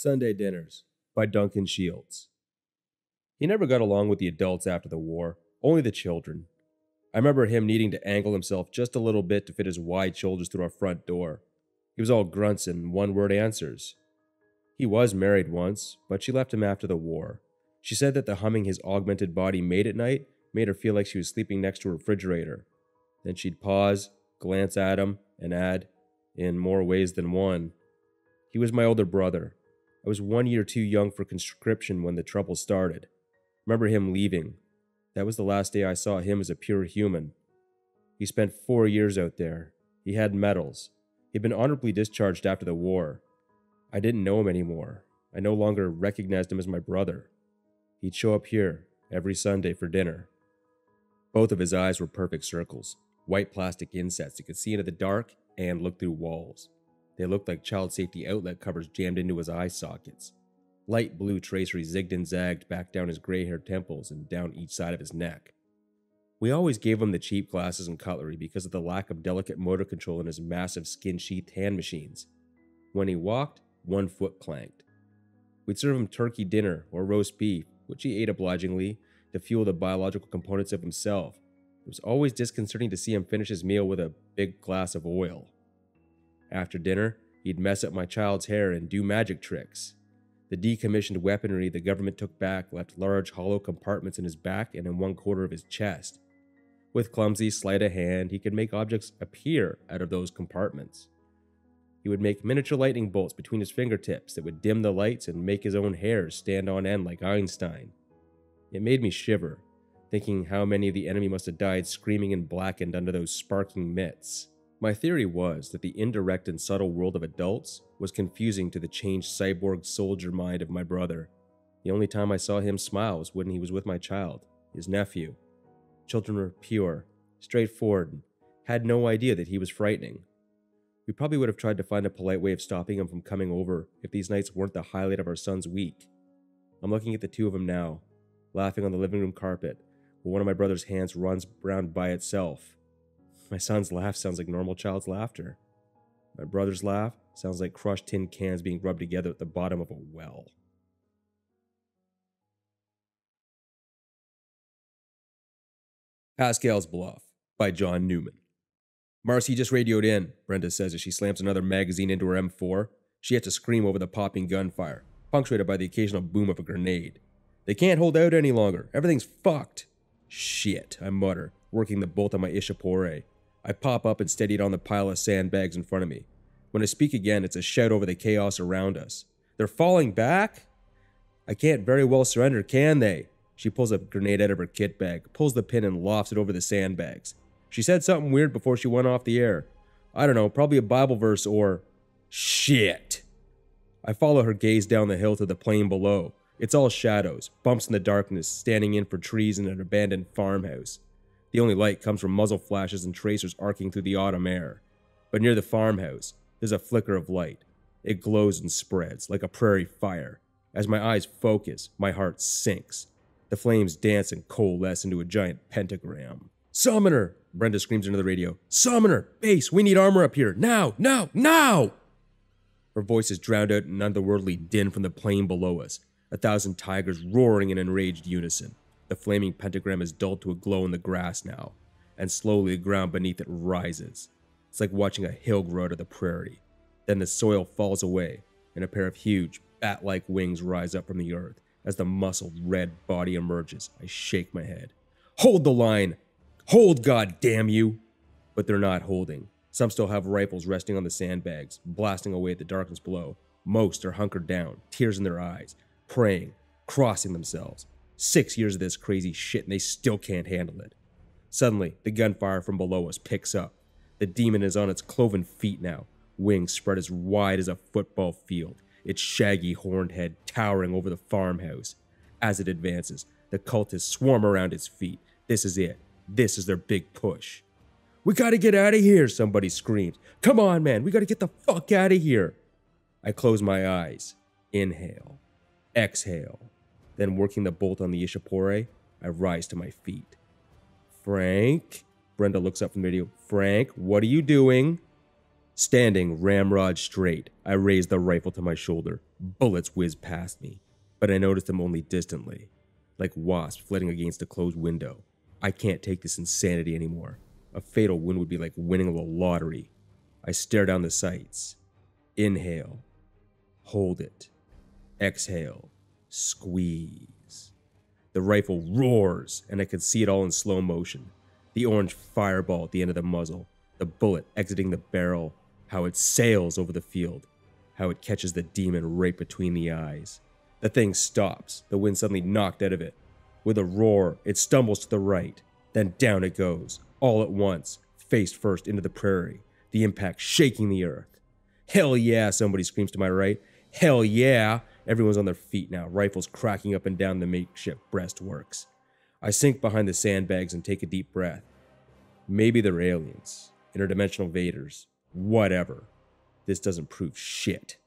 Sunday Dinners by Duncan Shields. He never got along with the adults after the war, only the children. I remember him needing to angle himself just a little bit to fit his wide shoulders through our front door. He was all grunts and one-word answers. He was married once, but she left him after the war. She said that the humming his augmented body made at night made her feel like she was sleeping next to a refrigerator. Then she'd pause, glance at him, and add, in more ways than one. He was my older brother. I was 1 year too young for conscription when the trouble started. Remember him leaving. That was the last day I saw him as a pure human. He spent 4 years out there. He had medals. He'd been honorably discharged after the war. I didn't know him anymore. I no longer recognized him as my brother. He'd show up here every Sunday for dinner. Both of his eyes were perfect circles, white plastic insets that could see into the dark and look through walls. They looked like child safety outlet covers jammed into his eye sockets. Light blue tracery zigged and zagged back down his gray-haired temples and down each side of his neck. We always gave him the cheap glasses and cutlery because of the lack of delicate motor control in his massive skin-sheathed hand machines. When he walked, one foot clanked. We'd serve him turkey dinner or roast beef, which he ate obligingly to fuel the biological components of himself. It was always disconcerting to see him finish his meal with a big glass of oil. After dinner, he'd mess up my child's hair and do magic tricks. The decommissioned weaponry the government took back left large hollow compartments in his back and in one quarter of his chest. With clumsy sleight of hand, he could make objects appear out of those compartments. He would make miniature lightning bolts between his fingertips that would dim the lights and make his own hairs stand on end like Einstein. It made me shiver, thinking how many of the enemy must have died screaming and blackened under those sparking mitts. My theory was that the indirect and subtle world of adults was confusing to the changed cyborg soldier mind of my brother. The only time I saw him smile was when he was with my child, his nephew. Children were pure, straightforward, and had no idea that he was frightening. We probably would have tried to find a polite way of stopping him from coming over if these nights weren't the highlight of our son's week. I'm looking at the two of them now, laughing on the living room carpet, while one of my brother's hands runs around by itself. My son's laugh sounds like normal child's laughter. My brother's laugh sounds like crushed tin cans being rubbed together at the bottom of a well. Pascal's Bluff by John Newman. Marcy just radioed in, Brenda says as she slams another magazine into her M4. She has to scream over the popping gunfire, punctuated by the occasional boom of a grenade. They can't hold out any longer. Everything's fucked. Shit, I mutter, working the bolt on my Ishapore. I pop up and steady it on the pile of sandbags in front of me. When I speak again, it's a shout over the chaos around us. They're falling back? I can't very well surrender, can they? She pulls a grenade out of her kit bag, pulls the pin and lofts it over the sandbags. She said something weird before she went off the air. I don't know, probably a Bible verse or... Shit! I follow her gaze down the hill to the plain below. It's all shadows, bumps in the darkness, standing in for trees in an abandoned farmhouse. The only light comes from muzzle flashes and tracers arcing through the autumn air. But near the farmhouse, there's a flicker of light. It glows and spreads like a prairie fire. As my eyes focus, my heart sinks. The flames dance and coalesce into a giant pentagram. Summoner! Brenda screams into the radio. Summoner! Base! We need armor up here! Now! Now! Now! Her voice is drowned out in otherworldly din from the plain below us. 1,000 tigers roaring in enraged unison. The flaming pentagram is dulled to a glow in the grass now, and slowly the ground beneath it rises. It's like watching a hill grow out of the prairie. Then the soil falls away, and a pair of huge, bat-like wings rise up from the earth. As the muscled red body emerges, I shake my head. Hold the line! Hold, goddamn you! But they're not holding. Some still have rifles resting on the sandbags, blasting away at the darkness below. Most are hunkered down, tears in their eyes, praying, crossing themselves. 6 years of this crazy shit and they still can't handle it. Suddenly, the gunfire from below us picks up. The demon is on its cloven feet now, wings spread as wide as a football field, its shaggy horned head towering over the farmhouse. As it advances, the cultists swarm around its feet. This is it. This is their big push. We gotta get out of here, somebody screams. Come on, man, we gotta get the fuck out of here. I close my eyes. Inhale. Exhale. Then working the bolt on the Ishapore, I rise to my feet. Frank? Brenda looks up from the radio. Frank, what are you doing? Standing ramrod straight, I raised the rifle to my shoulder. Bullets whizzed past me, but I noticed them only distantly, like wasps flitting against a closed window. I can't take this insanity anymore. A fatal wound would be like winning the lottery. I stare down the sights. Inhale. Hold it. Exhale. Squeeze. The rifle roars, and I could see it all in slow motion. The orange fireball at the end of the muzzle, the bullet exiting the barrel, how it sails over the field, how it catches the demon right between the eyes. The thing stops, the wind suddenly knocked out of it. With a roar, it stumbles to the right, then down it goes, all at once, face first into the prairie, the impact shaking the earth. Hell yeah, somebody screams to my right. Hell yeah! Everyone's on their feet now, rifles cracking up and down the makeshift breastworks. I sink behind the sandbags and take a deep breath. Maybe they're aliens, interdimensional vaders, whatever. This doesn't prove shit.